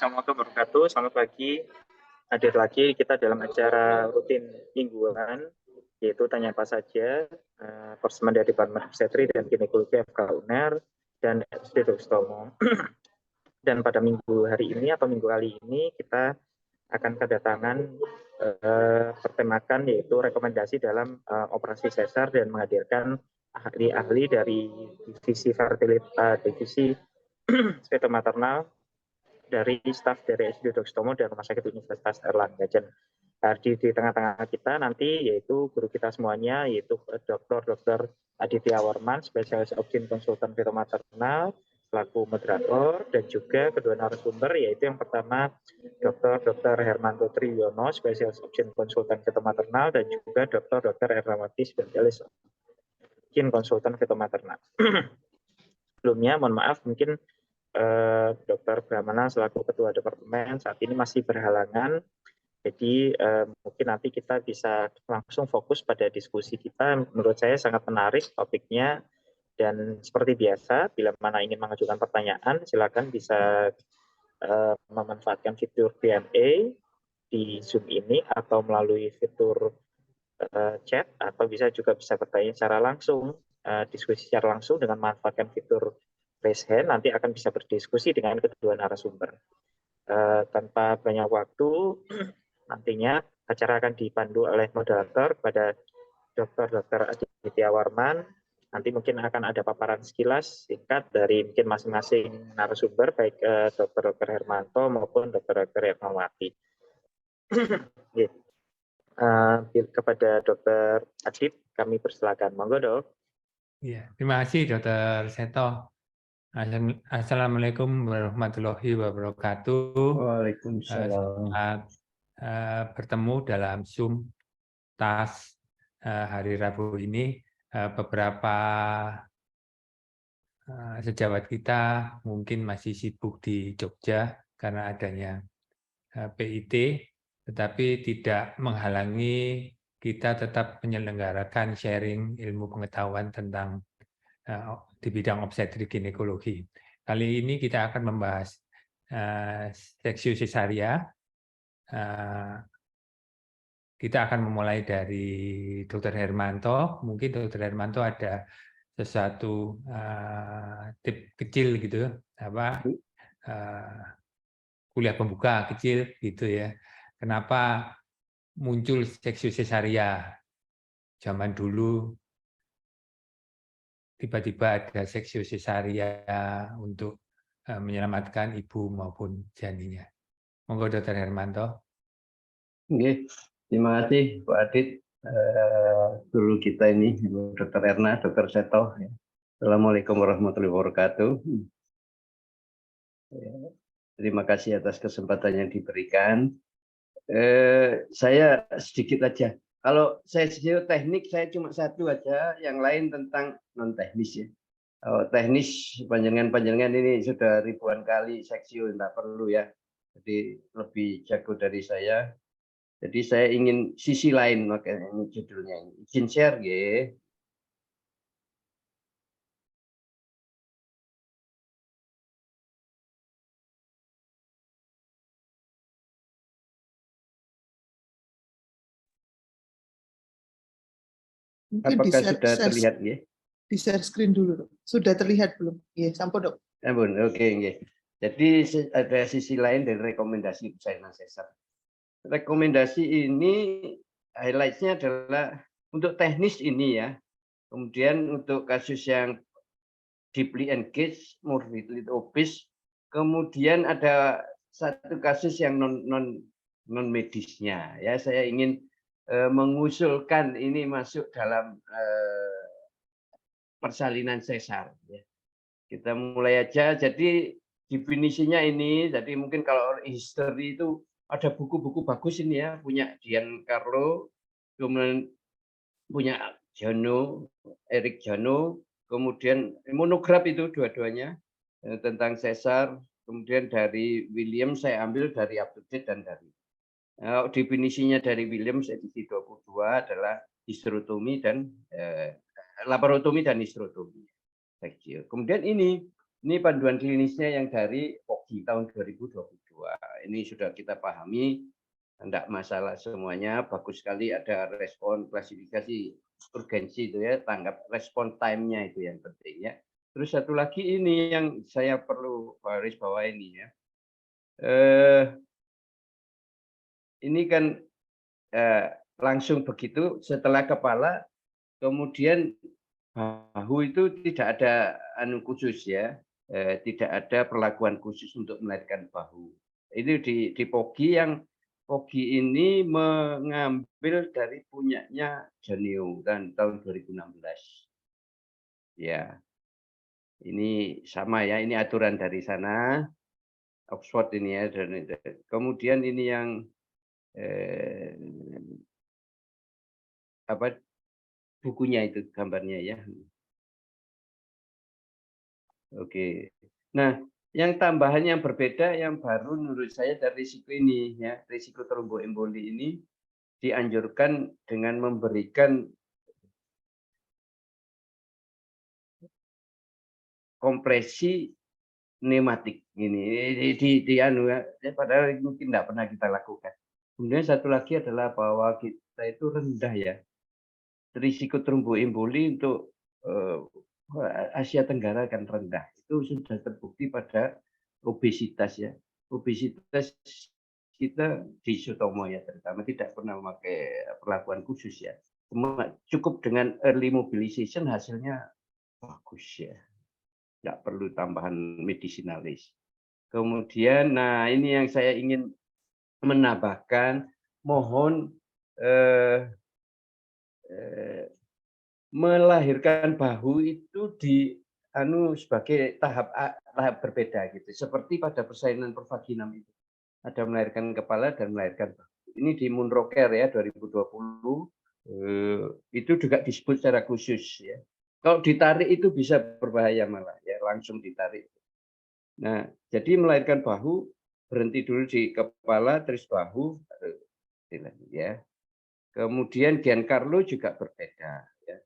Assalamualaikum warahmatullahi wabarakatuh. Selamat pagi. Hadir lagi kita dalam acara rutin mingguan, yaitu Tanya Apa Saja, persembahan dari Departemen Obstetri dan Ginekologi FK UNER dan SD Dr. Sutomo. Dan pada minggu hari ini atau minggu kali ini kita akan kedatangan pertemakan yaitu rekomendasi dalam operasi sesar dan menghadirkan ahli-ahli dari divisi fertilitas, divisi sperma dari staf dari SD Dr. Sutomo dan Rumah Sakit Universitas Erlangga. Dan di tengah-tengah kita nanti yaitu guru kita semuanya, yaitu Dr. Aditya Warman, spesialis obstetrik konsultan fitomaternal, selaku moderator, dan juga kedua narasumber, yaitu yang pertama Dr. Hermanto Triyono, spesialis obstetrik konsultan fitomaternal, dan juga Dr. Erlawati, spesialis obstetrik konsultan fitomaternal. Sebelumnya, mohon maaf, mungkin Dr. Brahmana selaku Ketua Departemen saat ini masih berhalangan, jadi mungkin nanti kita bisa langsung fokus pada diskusi kita. Menurut saya sangat menarik topiknya, dan seperti biasa, bila mana ingin mengajukan pertanyaan, silakan bisa memanfaatkan fitur Q&A di Zoom ini atau melalui fitur chat, atau bisa bertanya secara langsung, diskusi secara langsung dengan memanfaatkan fitur raise hand. Nanti akan bisa berdiskusi dengan kedua narasumber. Tanpa banyak waktu, nantinya acara akan dipandu oleh moderator kepada Dr. Aditya Warman. Nanti mungkin akan ada paparan sekilas singkat dari mungkin masing-masing narasumber, baik Dr. Hermanto maupun Dr. Erlawati. Kepada Dr. Adit, kami persilakan. Monggo, Dok. Ya, terima kasih Dr. Seto. Assalamualaikum warahmatullahi wabarakatuh. Waalaikumsalam. Bertemu dalam Zoom TAS hari Rabu ini. Beberapa sejawat kita mungkin masih sibuk di Jogja karena adanya PIT, tetapi tidak menghalangi kita tetap menyelenggarakan sharing ilmu pengetahuan tentang di bidang obstetrik ginekologi. Kali ini kita akan membahas seksiu sesaria. Kita akan memulai dari Dr. Hermanto. Mungkin Dr. Hermanto ada sesuatu tip kecil gitu, kuliah pembuka kecil gitu ya. Kenapa muncul seksiu sesaria? Zaman dulu tiba-tiba ada seksiu sesaria untuk menyelamatkan ibu maupun janinnya. Monggo Dr. Hermanto. Oke, terima kasih Pak Adit. Dulu kita ini Dr. Erna, Dr. Seto. Assalamualaikum warahmatullahi wabarakatuh. Terima kasih atas kesempatan yang diberikan. Saya sedikit aja. Kalau saya sendiri teknik, saya cuma satu aja, yang lain tentang non teknis ya. Teknis panjenengan ini sudah ribuan kali seksiu, tidak perlu ya. Jadi lebih jago dari saya. Jadi saya ingin sisi lain, makanya ini judulnya ini. Izin share ya. Mungkin apakah sudah terlihat ya? Di share screen dulu, Sudah terlihat belum? Iya, sampun Dok. Ampun, oke ya. Jadi ada sisi lain dari rekomendasi China Sesar. Rekomendasi ini highlight-nya adalah untuk teknis ini ya. Kemudian untuk kasus yang deeply engaged, morbidly obese, kemudian ada satu kasus yang non medisnya ya. Saya ingin mengusulkan ini masuk dalam persalinan sesar ya. Kita mulai aja. Jadi definisinya ini, jadi mungkin kalau history itu ada buku-buku bagus ini ya, punya Dian Carlo, kemudian punya Jano, Eric Jano, kemudian monograf itu dua-duanya tentang sesar, kemudian dari William saya ambil dari up to date dan dari definisinya dari Williams edisi 22 adalah histerotomi dan laparotomi dan histerotomi. Kemudian ini panduan klinisnya yang dari Fox lagi tahun 2022. Ini sudah kita pahami, tidak masalah semuanya, bagus sekali ada respon klasifikasi urgensi itu ya, tanggap respon time-nya itu yang penting ya. Terus satu lagi ini yang saya perlu garis bawah ini ya. Ini kan langsung begitu setelah kepala, kemudian bahu itu tidak ada anu khusus ya, tidak ada perlakuan khusus untuk melahirkan bahu. Ini di POGI yang POGI ini mengambil dari punyanya Janio kan tahun 2016. Ya, ini sama ya, ini aturan dari sana Oxford ini ya. Kemudian ini yang apa bukunya itu gambarnya ya. Oke. Nah, yang tambahan yang berbeda yang baru menurut saya dari risiko ini ya, risiko tromboemboli ini dianjurkan dengan memberikan kompresi pneumatik ini di anu ya, padahal mungkin tidak pernah kita lakukan. Kemudian satu lagi adalah bahwa kita itu rendah ya, risiko tromboemboli untuk Asia Tenggara kan rendah. Itu sudah terbukti pada obesitas ya. Obesitas kita di Sutomo ya terutama tidak pernah memakai perlakuan khusus ya. Cukup dengan early mobilization hasilnya bagus ya. Tidak perlu tambahan medisinalis. Kemudian, nah ini yang saya ingin menambahkan, mohon melahirkan bahu itu di sebagai tahap berbeda gitu. Seperti pada persalinan pervaginam itu. Ada melahirkan kepala dan melahirkan bahu. Ini di Moonrocker ya 2020 itu juga disebut secara khusus ya. Kalau ditarik itu bisa berbahaya malah ya, langsung ditarik. Nah, jadi melahirkan bahu berhenti dulu di kepala terus bahu ya. Kemudian Giancarlo juga berbeda ya.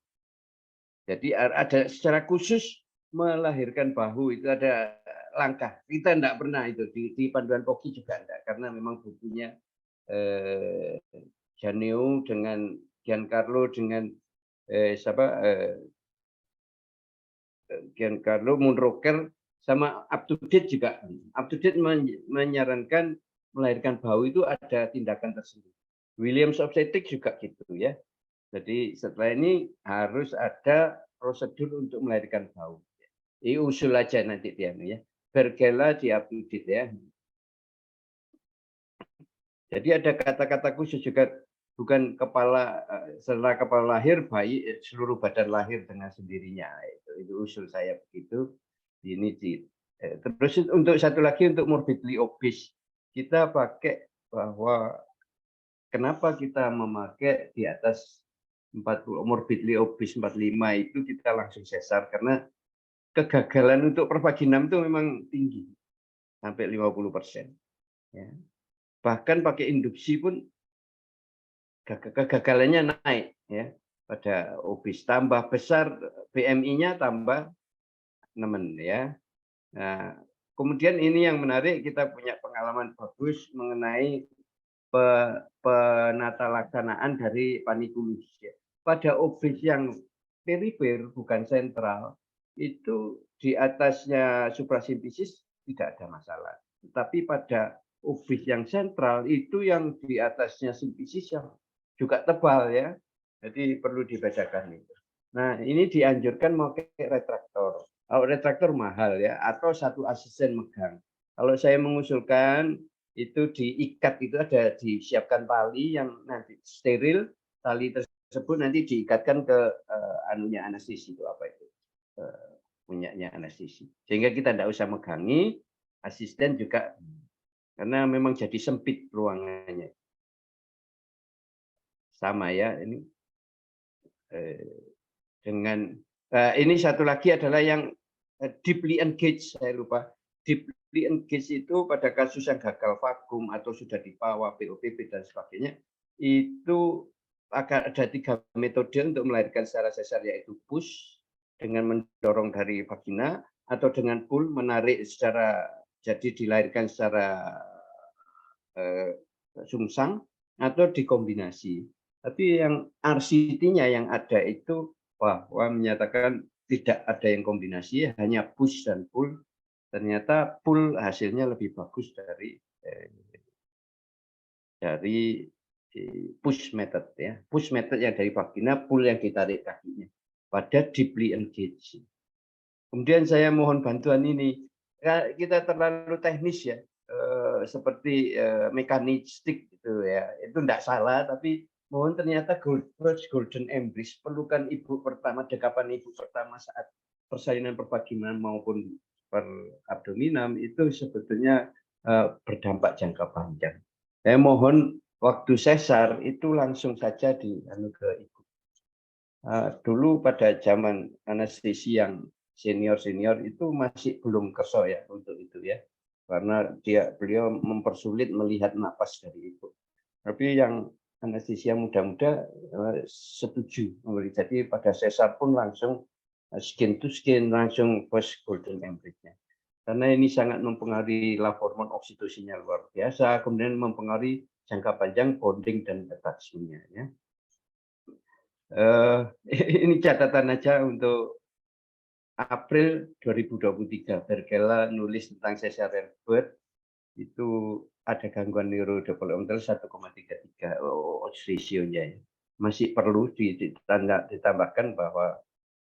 Jadi ada secara khusus melahirkan bahu itu ada langkah. Kita tidak pernah itu di panduan POGI juga tidak, karena memang bukunya Janio dengan Giancarlo dengan Giancarlo Moonrocker sama up to date juga. Up to date menyarankan melahirkan bahu itu ada tindakan tersendiri. Williams Obstetrics juga gitu ya. Jadi setelah ini harus ada prosedur untuk melahirkan bahu. Ini usul aja nanti dia ya. Bergela di up to date ya. Jadi ada kata-kata khusus juga, bukan kepala setelah kepala lahir bayi seluruh badan lahir dengan sendirinya. Itu usul saya begitu. Ini terus untuk satu lagi untuk morbidly obese kita pakai bahwa kenapa kita memakai di atas 40 morbidly obese 45 itu kita langsung sesar karena kegagalan untuk pervaginam itu memang tinggi sampai 50%. Ya. Bahkan pakai induksi pun kegagalannya naik ya. Pada obes tambah besar BMI-nya tambah nemen ya. Nah, kemudian ini yang menarik, kita punya pengalaman bagus mengenai penata laksanaan dari panikulus ya. Pada obes yang perifer bukan sentral itu di atasnya suprasimfisis tidak ada masalah. Tetapi pada obes yang sentral itu yang di atasnya simfisis yang juga tebal ya. Jadi perlu dibedakan itu. Nah, ini dianjurkan memakai retraktor. Kalau retraktor mahal ya, atau satu asisten megang. Kalau saya mengusulkan itu diikat, itu ada disiapkan tali yang nanti steril, tali tersebut nanti diikatkan ke anunya anestesi itu apa itu punyanya anestesi, sehingga kita tidak usah megangi, asisten juga karena memang jadi sempit ruangannya. Sama ya ini dengan ini satu lagi adalah yang deeply engaged, saya lupa. Deeply engaged itu pada kasus yang gagal vakum atau sudah dipawa, POPP dan sebagainya, itu akan ada 3 metode untuk melahirkan secara sesar, yaitu push dengan mendorong dari vagina atau dengan pull menarik secara jadi dilahirkan secara sungsang atau dikombinasi. Tapi yang RCT-nya yang ada itu bahwa menyatakan tidak ada yang kombinasi, hanya push dan pull. Ternyata pull hasilnya lebih bagus dari push method ya. Push method yang dari vagina, pull yang ditarik kakinya pada deeply engaged. Kemudian saya mohon bantuan ini. Kita terlalu teknis ya, seperti mekanistik gitu ya. Itu tidak salah, tapi mohon ternyata golden embrace, pelukan ibu pertama, dekapan ibu pertama saat persalinan pervaginaan maupun per abdominam itu sebetulnya berdampak jangka panjang. Saya mohon waktu sesar itu langsung saja ke ibu. Dulu pada zaman anestesi yang senior itu masih belum kerso ya untuk itu ya, karena beliau mempersulit melihat napas dari ibu. Tapi yang anestesia muda-muda setuju, jadi pada sesar pun langsung skin to skin, langsung post golden embrace-nya. Karena ini sangat mempengaruhi hormon oksitosinnya luar biasa, kemudian mempengaruhi jangka panjang bonding dan attachment-nya ya. Ini catatan aja untuk April 2023, Berkela nulis tentang cesarean birth, itu ada gangguan neurodevelopmental 1,33 odds ratio-nya. Masih perlu ditambahkan bahwa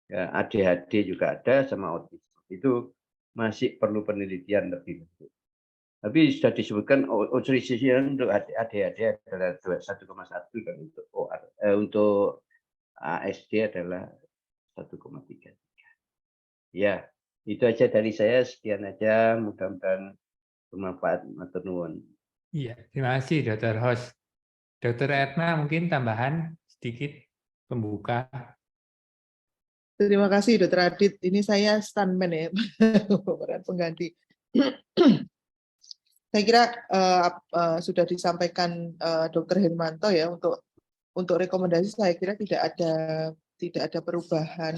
ya, ADHD juga ada sama autism. Itu masih perlu penelitian lebih lanjut. Tapi sudah disebutkan odds ratio untuk ADHD adalah 1,1 dan untuk ASD adalah 1,3. Ya, itu aja dari saya. Sekian aja. Mudah-mudahan bermanfaat. Matur nuwun. Iya, terima kasih Dr. Hos. Dr. Erna mungkin tambahan sedikit pembuka. Terima kasih Dr. Adit. Ini saya stuntman ya, pemeran pengganti. Saya kira sudah disampaikan Dr. Hermanto ya, untuk rekomendasi saya kira tidak ada perubahan.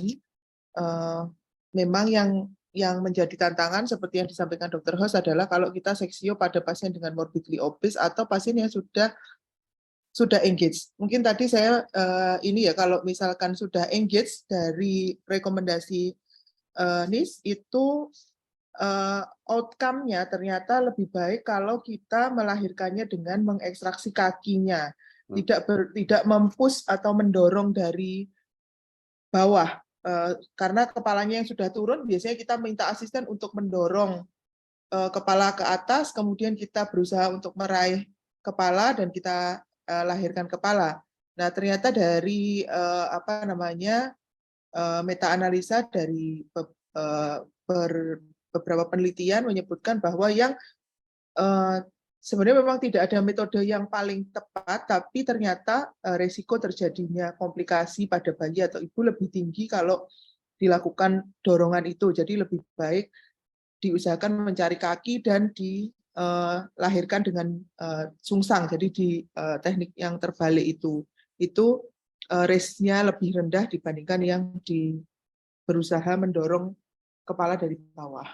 Memang yang menjadi tantangan seperti yang disampaikan Dr. Hos adalah kalau kita seksio pada pasien dengan morbidly obese atau pasien yang sudah engage. Mungkin tadi saya ini ya, kalau misalkan sudah engage dari rekomendasi NIS itu outcome-nya ternyata lebih baik kalau kita melahirkannya dengan mengekstraksi kakinya, tidak mempush atau mendorong dari bawah. Karena kepalanya yang sudah turun, biasanya kita minta asisten untuk mendorong kepala ke atas, kemudian kita berusaha untuk meraih kepala dan kita lahirkan kepala. Nah, ternyata dari meta-analisa dari beberapa penelitian menyebutkan bahwa yang sebenarnya memang tidak ada metode yang paling tepat, tapi ternyata resiko terjadinya komplikasi pada bayi atau ibu lebih tinggi kalau dilakukan dorongan itu. Jadi lebih baik diusahakan mencari kaki dan dilahirkan dengan sungsang. Jadi di teknik yang terbalik itu risknya lebih rendah dibandingkan yang berusaha mendorong kepala dari bawah.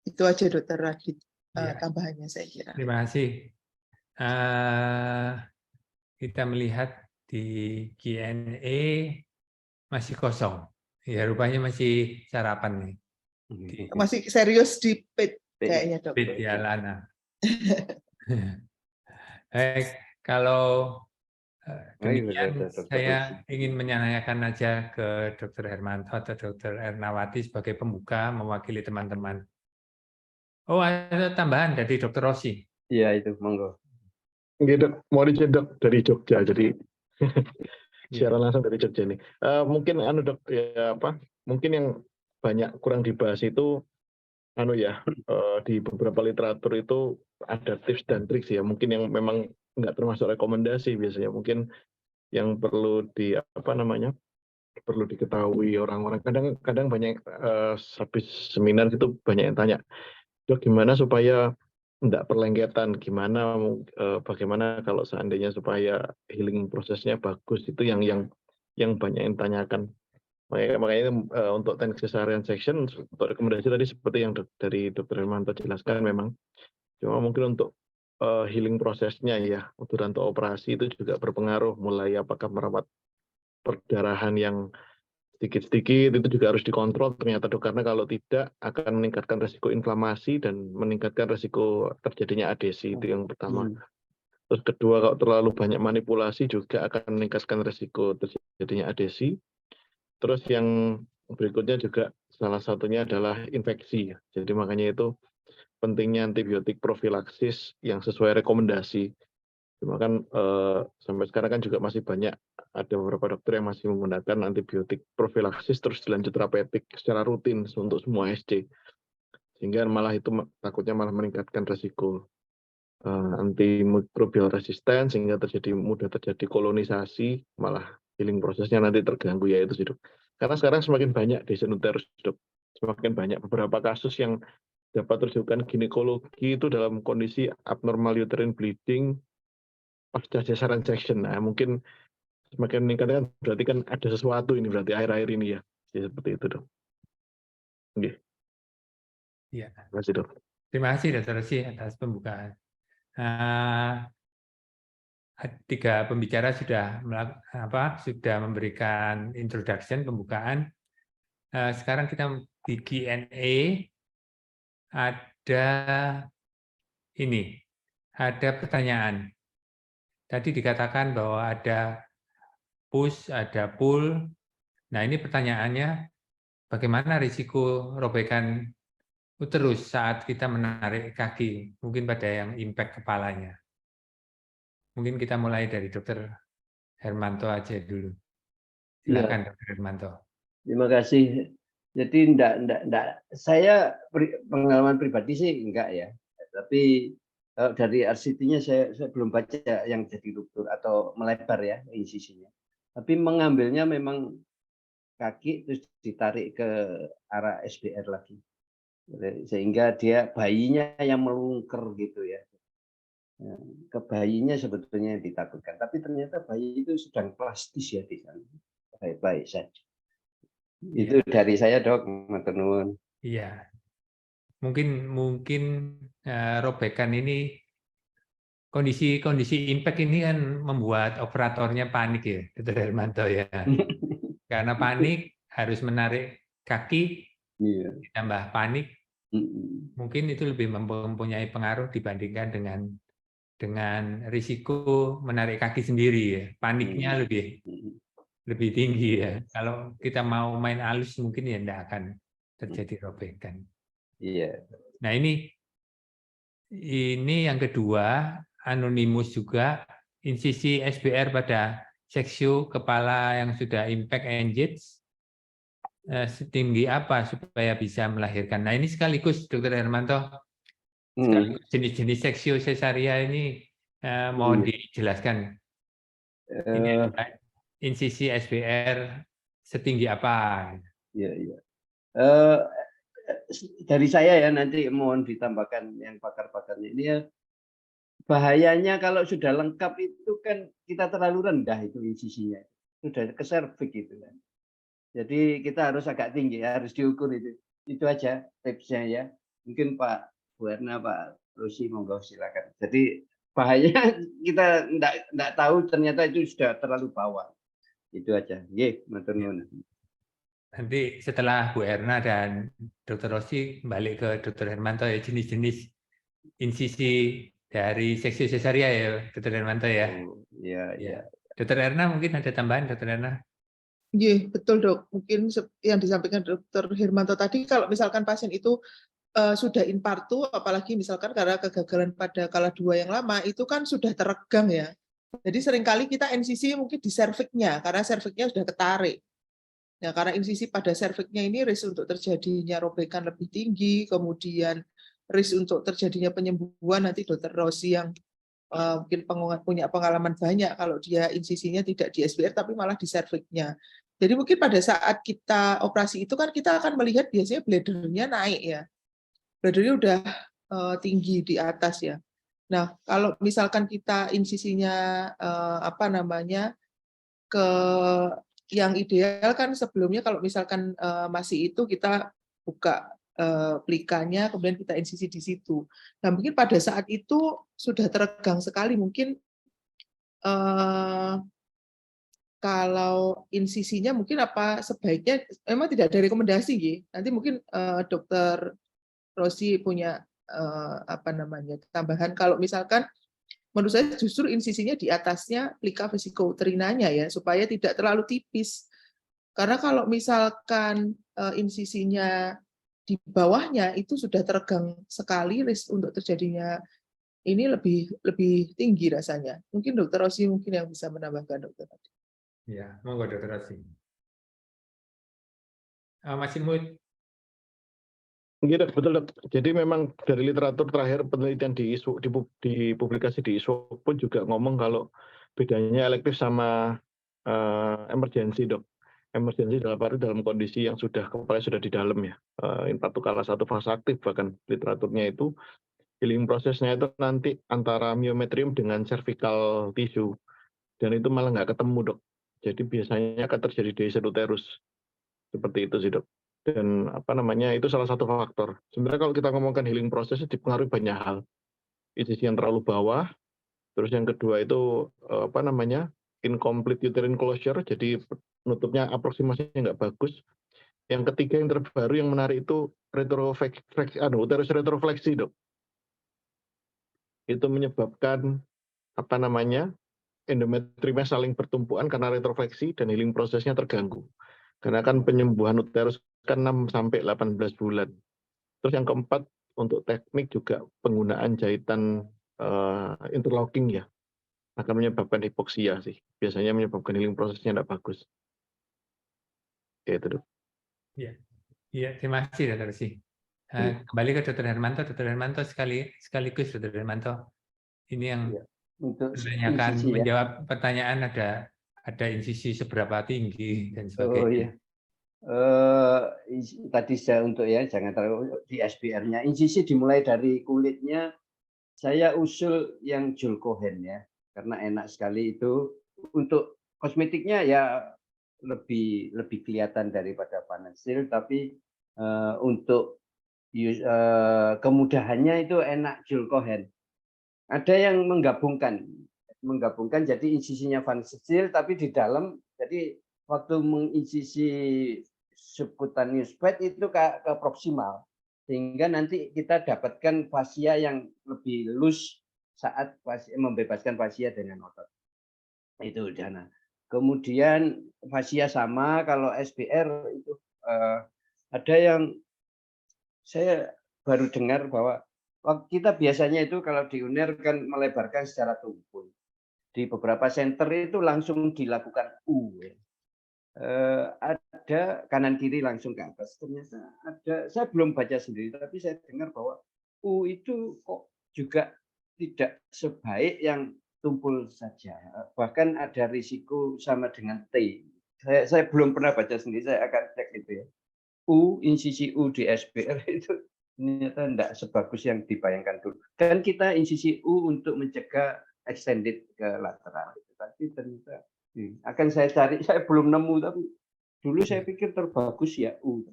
Itu aja Dr. Radit. Tambahannya saya kira. Terima kasih. Kita melihat di Q&A masih kosong. Ya, rupanya masih sarapan nih. Masih serius di PIT kayaknya Dok. PIT ya Lana. Kalau demikian saya ingin menanyakan aja ke Dr. Hermanto atau Dr. Ernawati sebagai pembuka mewakili teman-teman. Oh, ada tambahan dari Dr. Rossi. Iya, itu monggo. Dok, mau dicedok dari Jogja, jadi siaran langsung dari Jogja nih. Mungkin Dok ya mungkin yang banyak kurang dibahas itu di beberapa literatur itu ada tips dan trik ya. Mungkin yang memang nggak termasuk rekomendasi biasanya. Mungkin yang perlu perlu diketahui orang-orang. Kadang banyak habis seminar itu banyak yang tanya, Dok, gimana supaya tidak perlengketan, bagaimana kalau seandainya supaya healing prosesnya bagus, itu yang banyak yang tanyakan. Makanya untuk teknik cesarean section, untuk rekomendasi tadi seperti yang dari Dr. Hermanto jelaskan memang. Cuma mungkin untuk healing prosesnya ya, untuk operasi itu juga berpengaruh, mulai apakah merawat perdarahan yang sedikit-sedikit itu juga harus dikontrol ternyata dok, karena kalau tidak akan meningkatkan resiko inflamasi dan meningkatkan resiko terjadinya adesi, itu yang pertama. Terus kedua, kalau terlalu banyak manipulasi juga akan meningkatkan resiko terjadinya adesi. Terus yang berikutnya juga salah satunya adalah infeksi. Jadi makanya itu pentingnya antibiotik profilaksis yang sesuai rekomendasi. Cuma kan sampai sekarang kan juga masih banyak, ada beberapa dokter yang masih menggunakan antibiotik profilaksis terus dilanjut terapeutik secara rutin untuk semua SC. Sehingga malah itu takutnya malah meningkatkan resiko antimikrobial resisten, sehingga mudah terjadi kolonisasi, malah healing prosesnya nanti terganggu, ya itu sih dok. Karena sekarang semakin banyak dysentery dok, semakin banyak beberapa kasus yang dapat rujukan ginekologi itu dalam kondisi abnormal uterine bleeding pasca cesarean section. Nah, mungkin semakin meningkat kan berarti kan ada sesuatu ini berarti akhir-akhir ini ya. Jadi seperti itu dok. Oke. Ya. Terima kasih dok. Terima kasih Dr. Rosi atas pembukaan. Tiga pembicara sudah memberikan introduction, pembukaan. Sekarang kita di Q&A. Ada pertanyaan. Tadi dikatakan bahwa ada push, ada pull. Nah, ini pertanyaannya, bagaimana risiko robekan uterus saat kita menarik kaki, mungkin pada yang impact kepalanya. Mungkin kita mulai dari Dr. Hermanto aja dulu. Silakan ya. Dr. Hermanto. Terima kasih. Jadi enggak. Saya pengalaman pribadi sih enggak ya. Tapi dari RCT-nya saya belum baca yang jadi ruptur atau melebar ya insisinya. Tapi mengambilnya memang kaki terus ditarik ke arah SBR lagi. Sehingga dia bayinya yang melungker gitu ya. Ke bayinya sebetulnya yang ditakutkan. Tapi ternyata bayi itu sedang plastis ya di sana. Baik-baik saja. Itu dari saya dok, matur nuwun. Iya. Mungkin robekan ini kondisi impact ini kan membuat operatornya panik ya, Dr. Hermanto ya. Karena panik harus menarik kaki, ditambah panik, mungkin itu lebih mempunyai pengaruh dibandingkan dengan risiko menarik kaki sendiri ya. Paniknya lebih tinggi ya. Kalau kita mau main halus mungkin ya tidak akan terjadi robekan. Iya. Nah ini yang kedua, anonimus juga, insisi SBR pada seksiu kepala yang sudah impact engage setinggi apa supaya bisa melahirkan. Nah ini sekaligus Dr. Hermanto, sekaligus jenis-jenis seksiu sesaria ini mau dijelaskan. Ini insisi SBR setinggi apa? Iya. Dari saya ya, nanti mohon ditambahkan yang pakar-pakarnya ini ya. Bahayanya kalau sudah lengkap itu kan kita terlalu rendah itu insisinya. Sudah ke serviks gitu kan. Jadi kita harus agak tinggi, harus diukur itu. Itu aja tipsnya ya. Mungkin Pak Bu Erna, Pak Rosi monggo silakan. Jadi bahayanya kita enggak tahu ternyata itu sudah terlalu bawah. Itu aja. Nggih, matur nuwun. Nanti setelah Bu Erna dan Dr. Rosi balik ke Dr. Hermanto ya, jenis-jenis insisi dari seksi sesaria ya Dr. Hermanto ya. Iya. Dr. Erna mungkin ada tambahan Dr. Erna? Iya, betul dok. Mungkin yang disampaikan Dr. Hermanto tadi, kalau misalkan pasien itu sudah infartu, apalagi misalkan karena kegagalan pada kala 2 yang lama, itu kan sudah teregang ya. Jadi seringkali kita NCC mungkin di serviknya, karena serviknya sudah ketarik. Nah, karena insisi pada serviknya ini risk untuk terjadinya robekan lebih tinggi, kemudian risk untuk terjadinya penyembuhan, nanti Dr. Rosi yang mungkin punya pengalaman banyak kalau dia insisinya tidak di SBR tapi malah di serviknya. Jadi mungkin pada saat kita operasi itu kan kita akan melihat biasanya bladdernya naik ya. Bladdernya udah tinggi di atas ya. Nah, kalau misalkan kita insisinya ke yang ideal kan sebelumnya kalau misalkan masih itu kita buka plikanya, kemudian kita insisi di situ. Nah, mungkin pada saat itu sudah teregang sekali, mungkin kalau insisinya mungkin apa sebaiknya memang tidak ada rekomendasi, ya. Nanti mungkin Dokter Rosi punya tambahan. Kalau misalkan menurut saya justru insisinya di atasnya plika vesikouterinanya ya, supaya tidak terlalu tipis. Karena kalau misalkan insisinya di bawahnya itu sudah teregang sekali, risk untuk terjadinya ini lebih tinggi rasanya. Mungkin Dokter Rosi mungkin yang bisa menambahkan, Dokter. Ya, monggo Dokter Rosi. Masih mute. Iya, betul, Dok. Jadi memang dari literatur terakhir penelitian di publikasi di ISO pun juga ngomong kalau bedanya elektif sama emergency, Dok. Emergency dalam kondisi yang kepala sudah di dalam ya. Infarkt kala 1 fase aktif, bahkan literaturnya itu healing prosesnya itu nanti antara myometrium dengan cervical tissue. Dan itu malah nggak ketemu, Dok. Jadi biasanya akan terjadi descent uterus. Seperti itu sih, Dok. Dan itu salah satu faktor. Sebenarnya kalau kita ngomongkan healing proses dipengaruhi banyak hal. Insisi yang terlalu bawah, terus yang kedua itu incomplete uterine closure, jadi penutupnya aproksimasinya nggak bagus. Yang ketiga yang terbaru yang menarik itu uterus retrofleksi, Dok. Itu menyebabkan endometriumnya saling bertumpuan karena retrofleksi dan healing prosesnya terganggu. Karena kan penyembuhan uterus kan 6 sampai 18 bulan. Terus yang keempat untuk teknik juga penggunaan jahitan interlocking ya akan menyebabkan hipoksia sih. Biasanya menyebabkan healing prosesnya tidak bagus. Ya itu, Dok. Iya, terima kasih Dokter Rosi. Kembali ke Dokter Hermanto. Dokter Hermanto sekaligus Dokter Hermanto. Ini yang menanyakan, menjawab pertanyaan ada insisi seberapa tinggi dan sebagainya. Oh iya. Tadi saya jangan terlalu di SBR-nya. Insisi dimulai dari kulitnya. Saya usul yang Jules Cohen ya, karena enak sekali itu. Untuk kosmetiknya ya lebih kelihatan daripada Vanesil, tapi untuk kemudahannya itu enak Jules Cohen. Ada yang menggabungkan jadi insisinya Vanesil tapi di dalam, jadi waktu menginsisi subcutaneous pad itu ke proksimal, sehingga nanti kita dapatkan fascia yang lebih loose saat membebaskan fascia dengan otot. Itu Dana. Kemudian fascia sama, kalau SBR itu ada yang saya baru dengar bahwa kita biasanya itu kalau di UNER kan melebarkan secara tumpul. Di beberapa center itu langsung dilakukan U. Ya. Ada kanan kiri langsung ke atas. Ternyata ada, saya belum baca sendiri, tapi saya dengar bahwa U itu kok juga tidak sebaik yang tumpul saja. Bahkan ada risiko sama dengan T. Saya belum pernah baca sendiri, saya akan cek itu ya. U, insisi U di SBR itu ternyata tidak sebagus yang dibayangkan dulu. Dan kita insisi U untuk mencegah extended ke lateral. Tapi ternyata akan saya cari, saya belum nemu, tapi dulu saya pikir terbagus ya U.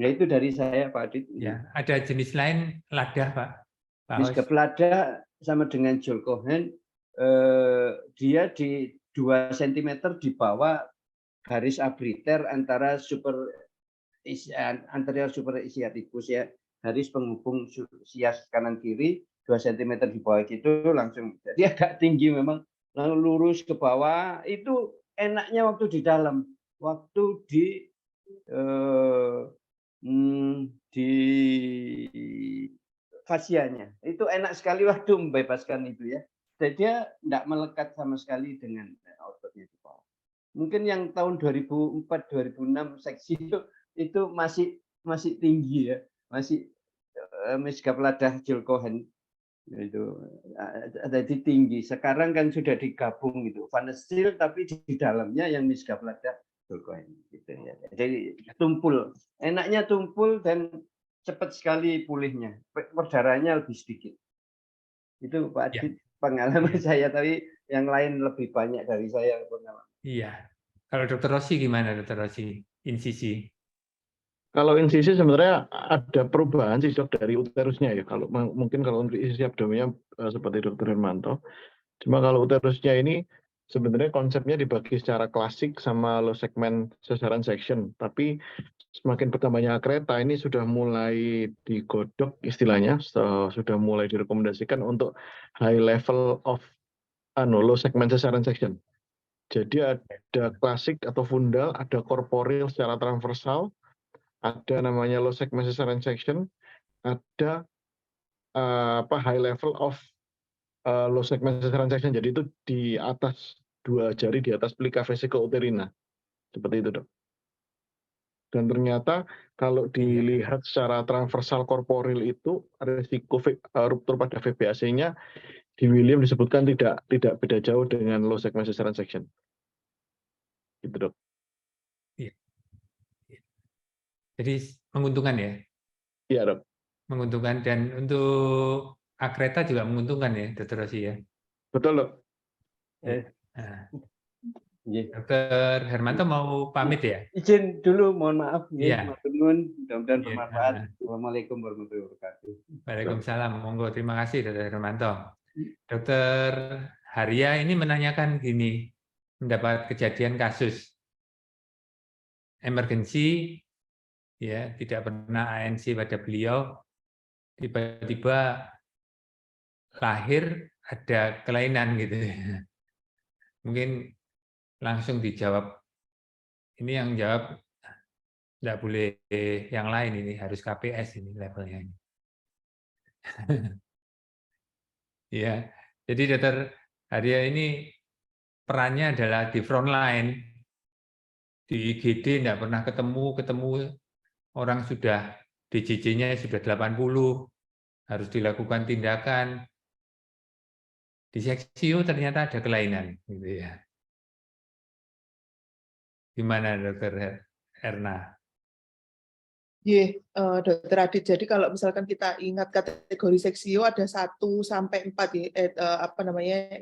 Ya itu dari saya Pak Adit. Ya, ada jenis lain lada Pak. Miskep lada sama dengan Jules Cohen, dia di 2 cm di bawah garis abriter antara anterior super ischiaticus ya, garis penghubung sias kanan kiri 2 cm di bawah gitu langsung. Jadi agak tinggi memang, lalu lurus ke bawah. Itu enaknya waktu di dalam, waktu di fascianya. Itu enak sekali waktu membebaskan itu ya. Dan dia tidak melekat sama sekali dengan ototnya di bawah. Mungkin yang tahun 2004-2006 seksi itu masih tinggi ya, masih Miskep lada Jules Cohen itu jadi tinggi. Sekarang kan sudah digabung itu Vanesil, tapi di dalamnya yang Miskep lada Jules Cohen gitu ya. Jadi tumpul, enaknya tumpul dan cepat sekali pulihnya, perdarahannya lebih sedikit. Itu Pak Adit, pengalaman saya, tapi yang lain lebih banyak dari saya pengalaman. Iya. Kalau Dokter Rosi gimana, Dokter Rosi? Insisi. Kalau insisi sebenarnya ada perubahan sih dok dari uterusnya ya. Kalau mungkin kalau untuk insisi abdomennya seperti Dokter Hermanto. Cuma kalau uterusnya ini sebenarnya konsepnya dibagi secara klasik sama low segment cesarean section. Tapi semakin bertambahnya kereta ini sudah mulai digodok istilahnya, sudah mulai direkomendasikan untuk high level of low segment cesarean section. Jadi ada klasik atau fundal, ada korporil secara transversal, ada namanya low segment cesarean section, ada high level of low segment cesarean section. Jadi itu di atas 2 jari di atas pelika vesicouterina. Seperti itu, Dok. Dan ternyata kalau dilihat secara transversal korporil itu risiko ruptur pada VBAC-nya di William disebutkan tidak beda jauh dengan low segment cesarean section. Gitu, Dok. Iya. Jadi menguntungkan ya? Iya, Dok. Menguntungkan, dan untuk akreta juga menguntungkan ya, Dokter Rosi ya? Betul, Dok. Nah, Dokter Hermanto mau pamit ya? Izin dulu, mohon maaf. Iya. Mudah-mudahan Iya. bermanfaat. Assalamualaikum warahmatullahi wabarakatuh. Waalaikumsalam. Monggo, terima kasih Dokter Hermanto. Dokter Haria ini menanyakan gini, mendapat kejadian kasus emergensi, ya tidak pernah ANC pada beliau, tiba-tiba lahir ada kelainan gitu. Mungkin langsung dijawab. Ini yang jawab tidak boleh yang lain, ini harus KPS ini levelnya. Ya, jadi Dokter Haria ini perannya adalah di front line, di IGD tidak pernah ketemu orang sudah DJJ-nya sudah 80, harus dilakukan tindakan. Di seksio ternyata ada kelainan, gitu ya. Gimana Dokter Erna? Dokter Adit. Jadi kalau misalkan kita ingat kategori seksio ada 1 sampai 4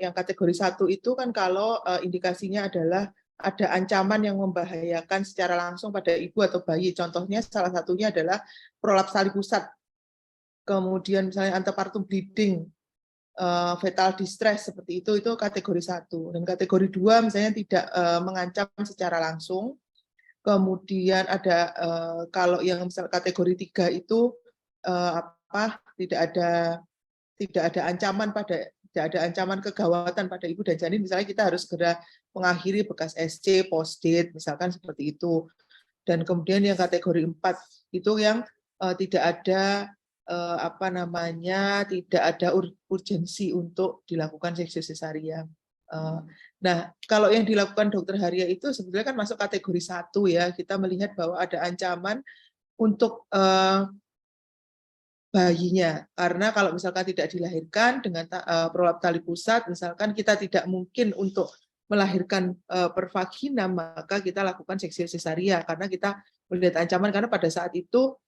yang kategori 1 itu kan kalau indikasinya adalah ada ancaman yang membahayakan secara langsung pada ibu atau bayi. Contohnya salah satunya adalah prolaps tali pusat. Kemudian misalnya antepartum bleeding, fetal distress seperti itu kategori 1. Dan kategori 2 misalnya tidak mengancam secara langsung. Kemudian ada kalau yang misal kategori 3 itu tidak ada ancaman kegawatan pada ibu dan janin, misalnya kita harus segera mengakhiri bekas SC post-date misalkan seperti itu. Dan kemudian yang kategori 4 itu yang tidak ada tidak ada urgensi untuk dilakukan seksio sesarian. Nah, kalau yang dilakukan Dokter Haria itu sebetulnya kan masuk kategori 1 ya. Kita melihat bahwa ada ancaman untuk bayinya. Karena kalau misalkan tidak dilahirkan dengan prolaps tali pusat, misalkan kita tidak mungkin untuk melahirkan per vagina, maka kita lakukan seksio sesaria karena kita melihat ancaman, karena pada saat itu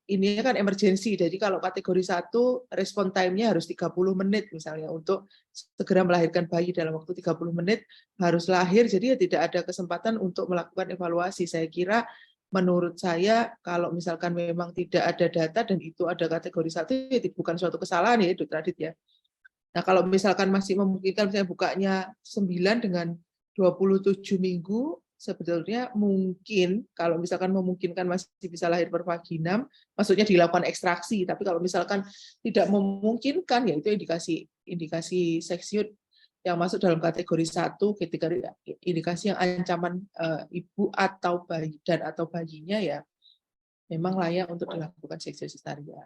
ini kan emergensi. Jadi kalau kategori 1 respon time-nya harus 30 menit misalnya untuk segera melahirkan bayi dalam waktu 30 menit harus lahir. Jadi ya tidak ada kesempatan untuk melakukan evaluasi. Saya kira menurut saya kalau misalkan memang tidak ada data dan itu ada kategori 1 itu bukan suatu kesalahan ya Dokter Adit ya. Nah, kalau misalkan masih memungkinkan misalnya bukanya 9 dengan 27 minggu, sebetulnya mungkin kalau misalkan memungkinkan masih bisa lahir per vaginam, maksudnya dilakukan ekstraksi. Tapi kalau misalkan tidak memungkinkan, ya itu indikasi seksio yang masuk dalam kategori 1, ketika indikasi yang ancaman ibu atau bayi atau bayinya ya memang layak untuk dilakukan seksio sesarian.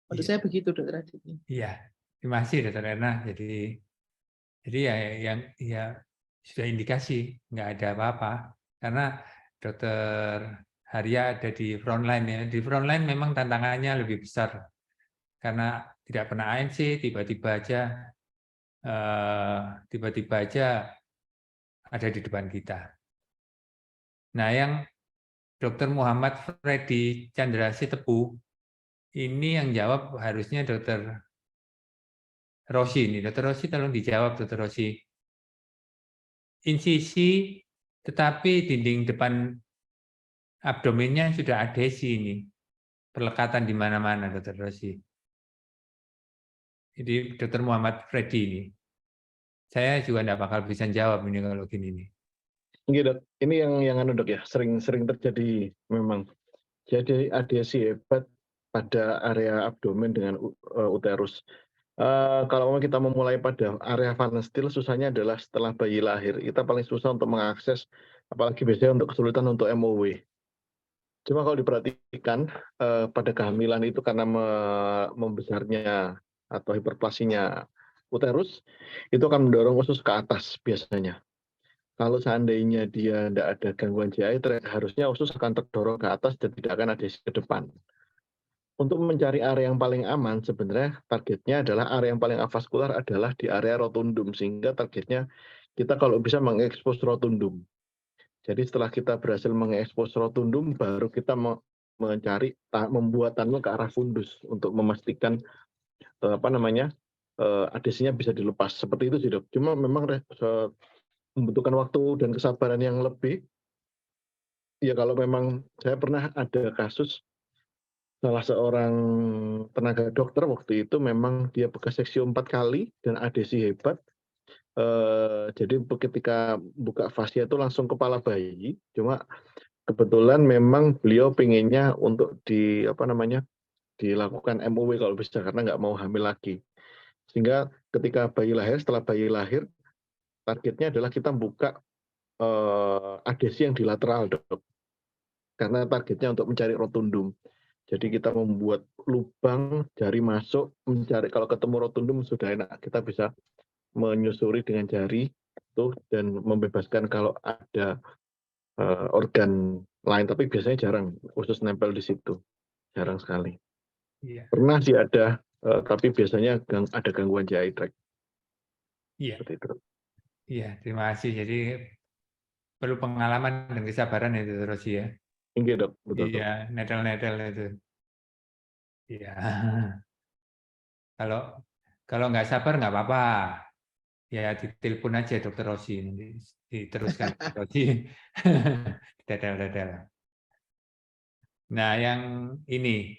Menurut saya begitu, Dokter Adit. Iya, terima kasih Dokter Erna. Jadi ya sudah indikasi, nggak ada apa-apa. Karena Dokter Haria ada di frontline ya. Di frontline memang tantangannya lebih besar. Karena tidak pernah ANC, tiba-tiba aja ada di depan kita. Nah, yang Dr. Muhammad Freddy Chandra Sitepu, ini yang jawab harusnya Dr. Rosi. Dr. Rosi tolong dijawab, Dr. Rosi. Insisi Tetapi dinding depan abdomennya sudah adhesi ini, perlekatan di mana-mana, Dr. Rosi. Jadi Dr. Muhammad Freddy ini, saya juga tidak bakal bisa jawab ini kalau gini nih. Iya, Dok. Ini yang anu, Dok, ya, sering terjadi memang. Jadi adhesi hebat pada area abdomen dengan uterus. Kalau kita memulai pada area Van Steel, susahnya adalah setelah bayi lahir. Kita paling susah untuk mengakses, apalagi biasanya untuk kesulitan untuk MOW. Cuma kalau diperhatikan pada kehamilan itu karena membesarnya atau hiperplasinya uterus, itu akan mendorong usus ke atas biasanya. Kalau seandainya dia tidak ada gangguan GI, harusnya usus akan terdorong ke atas dan tidak akan adhesi ke depan. Untuk mencari area yang paling aman, sebenarnya targetnya adalah area yang paling avaskular adalah di area rotundum, sehingga targetnya kita kalau bisa mengekspos rotundum. Jadi setelah kita berhasil mengekspos rotundum, baru kita mencari membuat tunnel ke arah fundus untuk memastikan adhesinya bisa dilepas. Seperti itu sih, Dok. Cuma memang membutuhkan waktu dan kesabaran yang lebih. Ya kalau memang saya pernah ada kasus salah seorang tenaga dokter waktu itu memang dia bekas seksio 4 kali dan adhesi hebat. Jadi ketika buka fascia itu langsung kepala bayi. Cuma kebetulan memang beliau pengennya untuk dilakukan MOW kalau bisa karena nggak mau hamil lagi. Sehingga ketika setelah bayi lahir, targetnya adalah kita buka adhesi yang di lateral, Dok. Karena targetnya untuk mencari rotundum. Jadi kita membuat lubang, jari masuk, mencari, kalau ketemu rotundum sudah enak, kita bisa menyusuri dengan jari itu dan membebaskan kalau ada organ lain, tapi biasanya jarang usus nempel di situ, jarang sekali. Iya. Pernah sih ada, tapi biasanya ada gangguan GI tract. Iya. Seperti itu. Iya, terima kasih. Jadi perlu pengalaman dan kesabaran itu terus ya. Iya, Dok, betul. Iya, netel-netel itu. Iya. Kalau nggak sabar nggak apa-apa. Ya ditelepon aja Dokter Rosi, nanti diteruskan Dokter Rosi. Dedel-dedel. Nah, yang ini.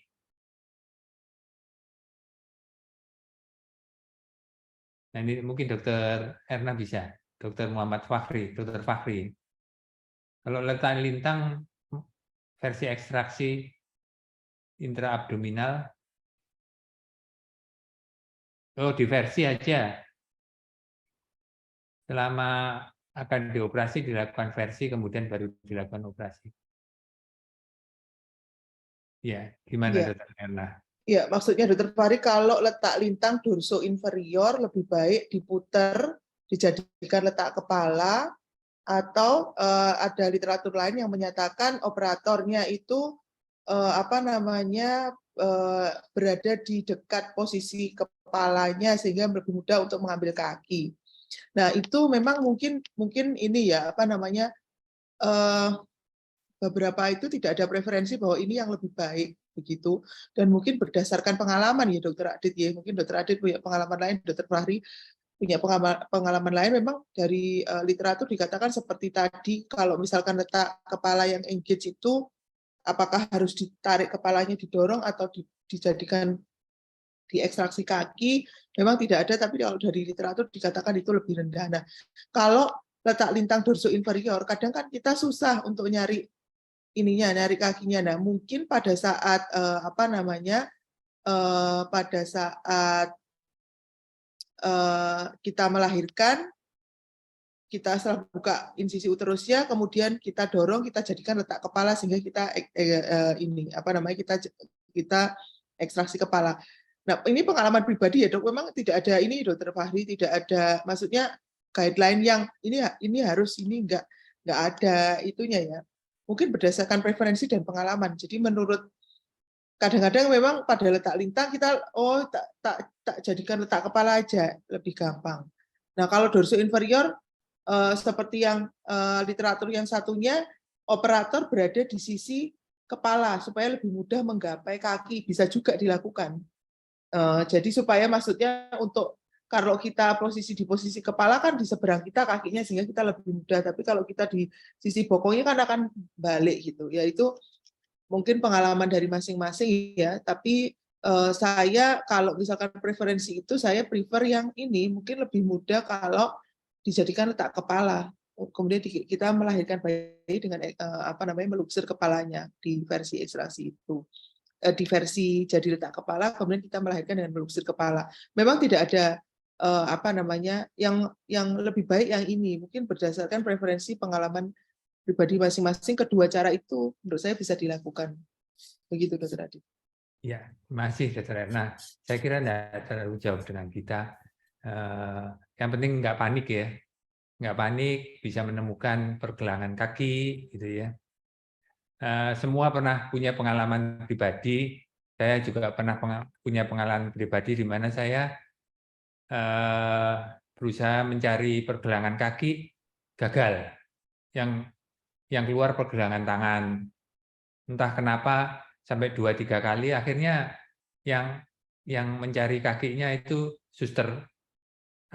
Nah, ini mungkin Dokter Erna bisa. Dokter Muhammad Fakhri, Dokter Fakhri. Kalau letak lintang versi ekstraksi intraabdominal, diversi aja. Selama akan dioperasi dilakukan versi, kemudian baru dilakukan operasi. Ya, gimana Ya. Dokter Erna? Ya, maksudnya Dokter Fahri, kalau letak lintang dorso inferior lebih baik diputer, dijadikan letak kepala, atau ada literatur lain yang menyatakan operatornya itu berada di dekat posisi kepalanya sehingga lebih mudah untuk mengambil kaki. Nah, itu memang mungkin ini ya beberapa itu tidak ada preferensi bahwa ini yang lebih baik begitu, dan mungkin berdasarkan pengalaman ya Dokter Adit ya, mungkin Dokter Adit punya pengalaman lain, Dokter Fahri punya pengalaman lain. Memang dari literatur dikatakan seperti tadi, kalau misalkan letak kepala yang engage itu apakah harus ditarik kepalanya, didorong atau dijadikan diekstraksi kaki, memang tidak ada, tapi kalau dari literatur dikatakan itu lebih rendah. Nah, kalau letak lintang dorso inferior, kadang kan kita susah untuk nyari nyari kakinya. Nah, mungkin pada saat pada saat kita melahirkan, kita setelah buka insisi uterusnya, kemudian kita dorong, kita jadikan letak kepala sehingga kita kita ekstraksi kepala. Nah, ini pengalaman pribadi ya, Dok. Memang tidak ada ini, Dokter Fahri, tidak ada, maksudnya guideline yang ini harus, ini enggak ada itunya ya. Mungkin berdasarkan preferensi dan pengalaman. Jadi menurut, kadang-kadang memang pada letak lintang kita tak jadikan letak kepala aja, lebih gampang. Nah, kalau dorso inferior seperti yang literatur yang satunya, operator berada di sisi kepala supaya lebih mudah menggapai kaki, bisa juga dilakukan. Jadi supaya maksudnya untuk kalau kita di posisi kepala kan di seberang kita kakinya sehingga kita lebih mudah. Tapi kalau kita di sisi bokongnya kan akan balik gitu. Ya itu mungkin pengalaman dari masing-masing ya. Tapi saya kalau misalkan preferensi itu saya prefer yang ini mungkin lebih mudah kalau dijadikan letak kepala. Kemudian kita melahirkan bayi dengan meluksur kepalanya di versi ekstraksi itu. Di versi jadi letak kepala, kemudian kita melahirkan dengan meluksur kepala. Memang tidak ada yang lebih baik yang ini. Mungkin berdasarkan preferensi pengalaman pribadi masing-masing, kedua cara itu menurut saya bisa dilakukan. Begitu, Dr. Adi. Ya, masih Dr. Erna. Saya kira tidak terlalu jauh dengan kita. Yang penting nggak panik ya. Nggak panik, bisa menemukan pergelangan kaki, gitu ya. Semua pernah punya pengalaman pribadi. Saya juga pernah punya pengalaman pribadi di mana saya berusaha mencari pergelangan kaki, gagal. Yang keluar pergelangan tangan. Entah kenapa sampai 2-3 kali, akhirnya yang mencari kakinya itu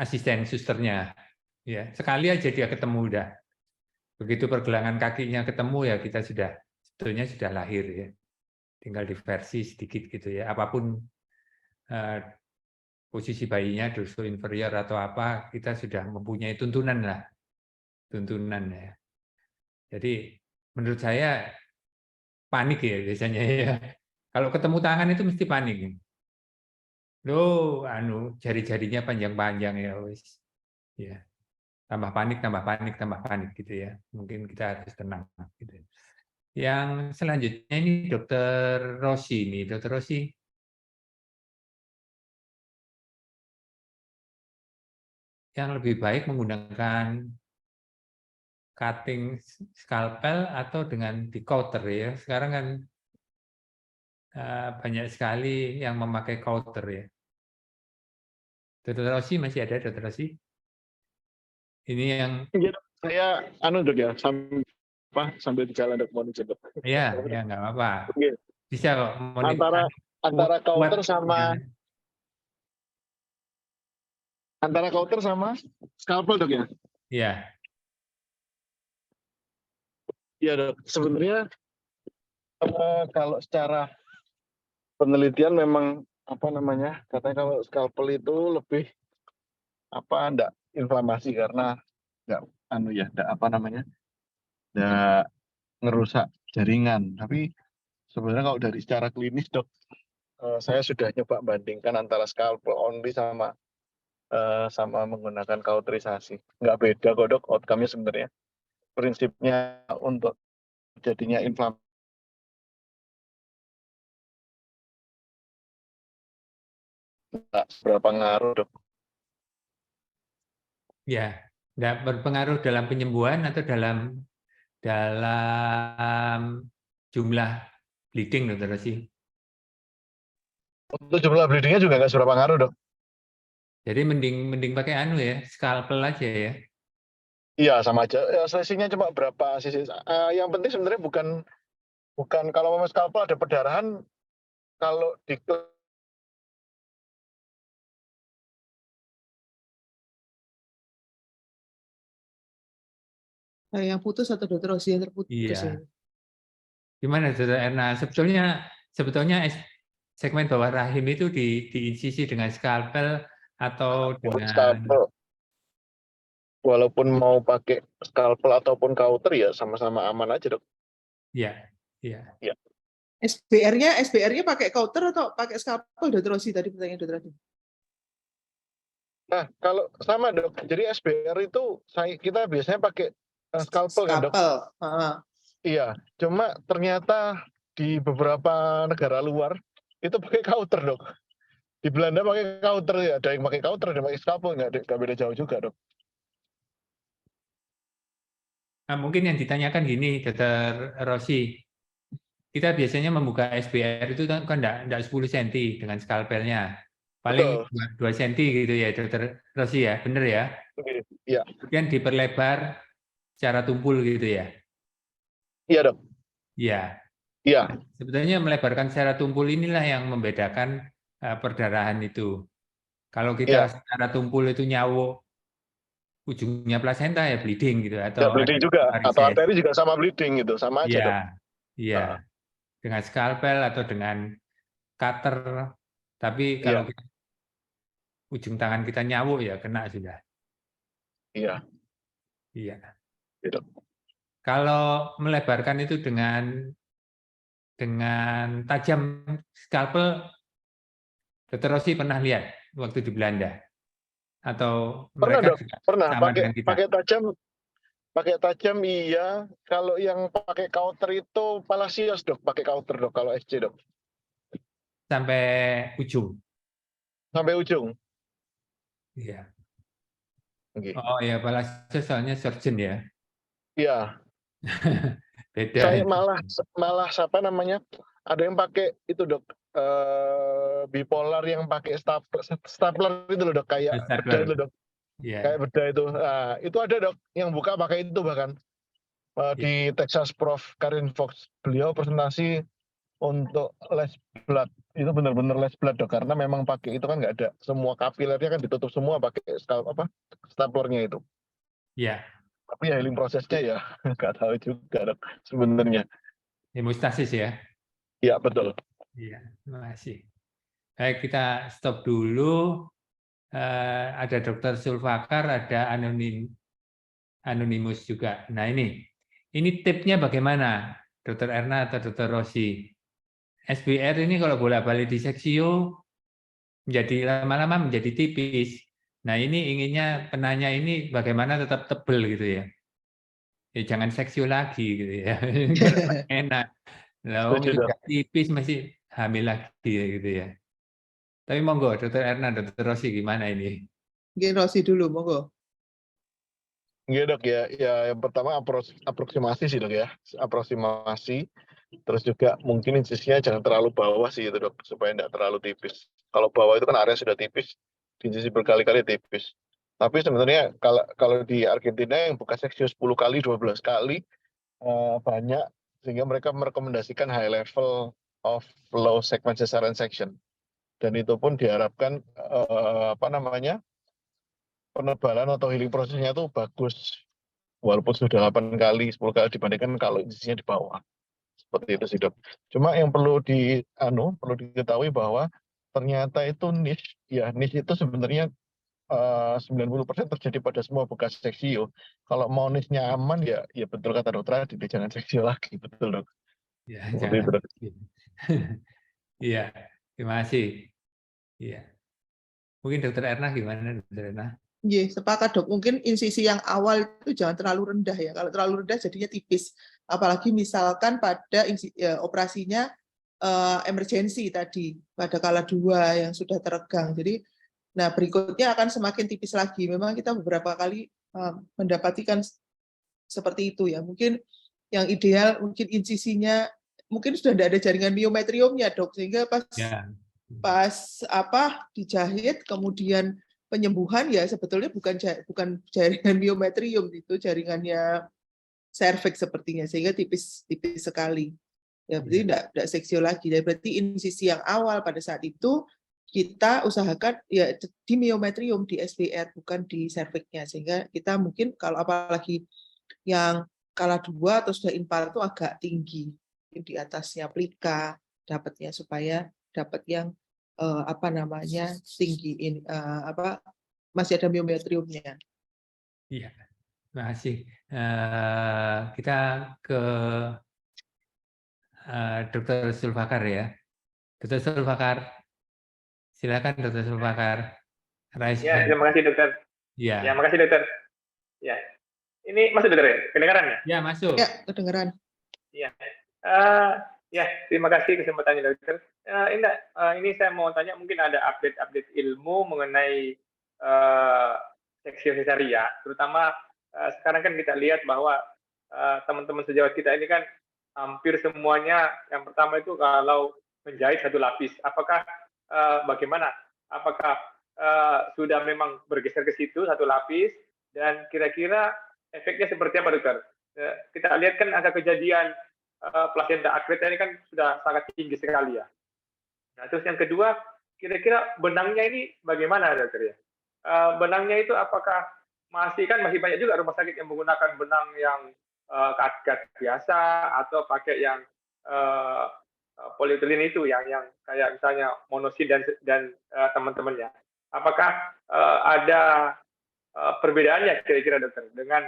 asisten susternya. Ya, sekali aja dia ketemu udah. Begitu pergelangan kakinya ketemu ya kita sebetulnya sudah lahir ya. Tinggal diversi sedikit gitu ya. Apapun posisi bayinya, dorsal inferior atau apa, kita sudah mempunyai tuntunan lah. Tuntunan ya. Jadi menurut saya panik ya biasanya ya. Kalau ketemu tangan itu mesti panik. Loh, jari-jarinya panjang-panjang ya wis. Ya. Tambah panik gitu ya. Mungkin kita harus tenang gitu. Yang selanjutnya ini Dr. Rossi nih, Dr. Rossi. Yang lebih baik menggunakan cutting scalpel atau dengan decouter ya. Sekarang kan banyak sekali yang memakai cauter ya. Dr. Rossi masih ada, Dr. Rossi? Ini yang saya Dok ya, sambil di jalan Dok, mau dicek Dok. Iya, ya nggak apa-apa. Oke. Bisa kok. Antara counter sama scalpel Dok ya? Iya. Iya Dok. Sebenarnya kalau secara penelitian memang katanya kalau scalpel itu lebih enggak inflamasi karena enggak ngerusak jaringan. Tapi sebenarnya kalau dari secara klinis Dok, saya sudah nyoba bandingkan antara scalpel only sama menggunakan kauterisasi. Nggak beda kok Dok, outcome-nya sebenarnya. Prinsipnya untuk jadinya inflamasi. Nggak seberapa ngaruh Dok. Ya, nggak berpengaruh dalam penyembuhan atau dalam jumlah bleeding, Dr. Rossi? Untuk jumlah bleedingnya juga nggak seberapa ngaruh Dok. Jadi mending pakai ya, scalpel aja ya. Iya, sama aja. Ya, selisihnya cuma berapa sisi. Yang penting sebenarnya bukan kalau mau scalpel ada perdarahan, kalau di Yang putus atau Dr. Rossi yang terputus? Iya. Gimana Dr. Erna? Sebetulnya segmen bawah rahim itu diinsisi dengan scalpel atau dengan scalpel. Walaupun mau pakai scalpel ataupun kauter ya sama-sama aman aja Dok. Iya. SBR-nya pakai kauter atau pakai scalpel, Dr. Rossi tadi pertanyaan Dr. Rossi? Nah, kalau sama Dok. Jadi SBR itu kita biasanya pakai scalpel kan Dok? Iya, cuma ternyata di beberapa negara luar itu pakai kauter Dok. Di Belanda pakai kauter ya, ada yang pakai kauter, ada yang pakai scalpel, nggak beda jauh juga Dok. Nah, mungkin yang ditanyakan gini, Dr. Rossi, kita biasanya membuka SBR itu kan enggak 10 cm dengan skalpelnya, paling 2 cm gitu ya, Dr. Rossi ya, benar ya? Iya. Kemudian diperlebar secara tumpul gitu ya? Iya Dok. Iya. Iya. Sebetulnya melebarkan secara tumpul inilah yang membedakan perdarahan itu. Kalau kita secara tumpul itu nyawuk ujungnya plasenta ya bleeding gitu, Ya atau bleeding ada juga, atau varises. arteri juga sama bleeding gitu, sama aja dok. Iya. Dengan skalpel atau dengan cutter. Tapi kalau ujung tangan kita nyawuk ya kena sudah. Iya. Iya. Gitu. Kalau melebarkan itu dengan tajam skalpel, Dr. Rossi pernah lihat waktu di Belanda? Atau Pernah mereka dok, juga pernah sama dengan kita? pakai tajam iya. Kalau yang pakai kauter itu Palacios dok, pakai kauter dok kalau SC dok. Sampai ujung. Sampai ujung. Iya. Okay. Oh ya, Palacios soalnya surgeon ya. Iya. Beda. Saya malah apa namanya? Ada yang pakai itu dok, bipolar yang pakai stapler itu loh dok, kayak bedah itu dok. Kayak bedah itu. Nah, itu ada dok yang buka pakai itu bahkan di Texas Prof Karin Fox. Beliau presentasi untuk les blood. Itu benar-benar les blood dok, karena memang pakai itu kan nggak ada. Semua kapilernya kan ditutup semua pakai staplernya itu. Iya. Tapi ya healing prosesnya ya nggak tahu juga dok sebenarnya. Hemostasis ya? Iya betul. Iya, terima kasih. Baik, kita stop dulu. Ada Dr. Sulfakar, ada Anonymous juga. Nah ini tipnya bagaimana, Dr. Erna atau Dr. Rossi? SBR ini kalau bolak-balik di seksio menjadi lama-lama menjadi tipis. Nah ini inginnya penanya ini bagaimana tetap tebel gitu ya. Jangan seksio lagi gitu ya. Enak. Lalu sudah tipis masih hamil lagi gitu ya. Tapi monggo, Dr. Erna, Dr. Rossi gimana ini? Mungkin Rossi dulu, monggo. Iya dok ya, yang pertama aproksimasi sih dok ya, aproksimasi. Terus juga mungkin insisinya jangan terlalu bawah sih itu dok, supaya tidak terlalu tipis. Kalau bawah itu kan area sudah tipis, insisi berkali-kali tipis. Tapi sebenarnya kalau di Argentina yang buka seksio 10 kali, 12 kali banyak, sehingga mereka merekomendasikan high level of low segment cesarean section. Dan itu pun diharapkan penebalan atau healing prosesnya itu bagus, walaupun sudah 8 kali, 10 kali dibandingkan kalau insisinya di bawah. Seperti itu sih dok. Cuma yang perlu diketahui bahwa ternyata itu niche itu sebenarnya 90% terjadi pada semua bekas seksio. Kalau mau niche-nya aman ya betul kata dokter Adit, jangan seksio lagi, betul dok. Ya, Seperti itu dok. Iya, terima kasih. Iya. Mungkin Dr. Erna gimana, Dr. Erna? Iya, sepakat dok. Mungkin insisi yang awal itu jangan terlalu rendah ya. Kalau terlalu rendah jadinya tipis. Apalagi misalkan pada operasinya emergensi tadi, pada kala 2 yang sudah teregang. Jadi, nah berikutnya akan semakin tipis lagi. Memang kita beberapa kali mendapatkan seperti itu ya. Mungkin yang ideal mungkin insisinya mungkin sudah tidak ada jaringan miometriumnya dok, sehingga pas dijahit kemudian penyembuhan ya sebetulnya bukan jaringan miometrium, itu jaringannya serviks sepertinya, sehingga tipis sekali ya, berarti tidak seksio lagi. Jadi berarti insisi yang awal pada saat itu kita usahakan ya di miometrium, di SBR, bukan di serviknya, sehingga kita mungkin kalau apalagi yang kala 2 atau sudah infark itu agak tinggi di atasnya plika dapatnya, supaya dapat yang tinggi masih ada miometriumnya. Iya, terima kasih. Kita ke Dr. Sulfakar ya. Dr. Sulfakar, silakan Dr. Sulfakar. Ya, terima kasih dokter. Ya, makasih dokter. Ya, ini masuk dokter ya? Kedengaran ya? Ya, masuk. Ya, kedengaran. Ya, terima kasih kesempatannya dokter. Ini saya mau tanya, mungkin ada update ilmu mengenai seksio cesaria, terutama sekarang kan kita lihat bahwa teman-teman sejawat kita ini kan hampir semuanya yang pertama itu kalau menjahit 1 lapis, apakah bagaimana? Apakah sudah memang bergeser ke situ 1 lapis, dan kira-kira efeknya seperti apa dokter? Kita lihat kan ada kejadian plasenta akreta ini kan sudah sangat tinggi sekali ya. Nah, terus yang kedua, kira-kira benangnya ini bagaimana dokter ya? Benangnya itu apakah masih banyak juga rumah sakit yang menggunakan benang yang kat biasa atau pakai yang polietilen itu yang kayak misalnya monosin dan teman-temannya. Apakah ada perbedaannya kira-kira dokter dengan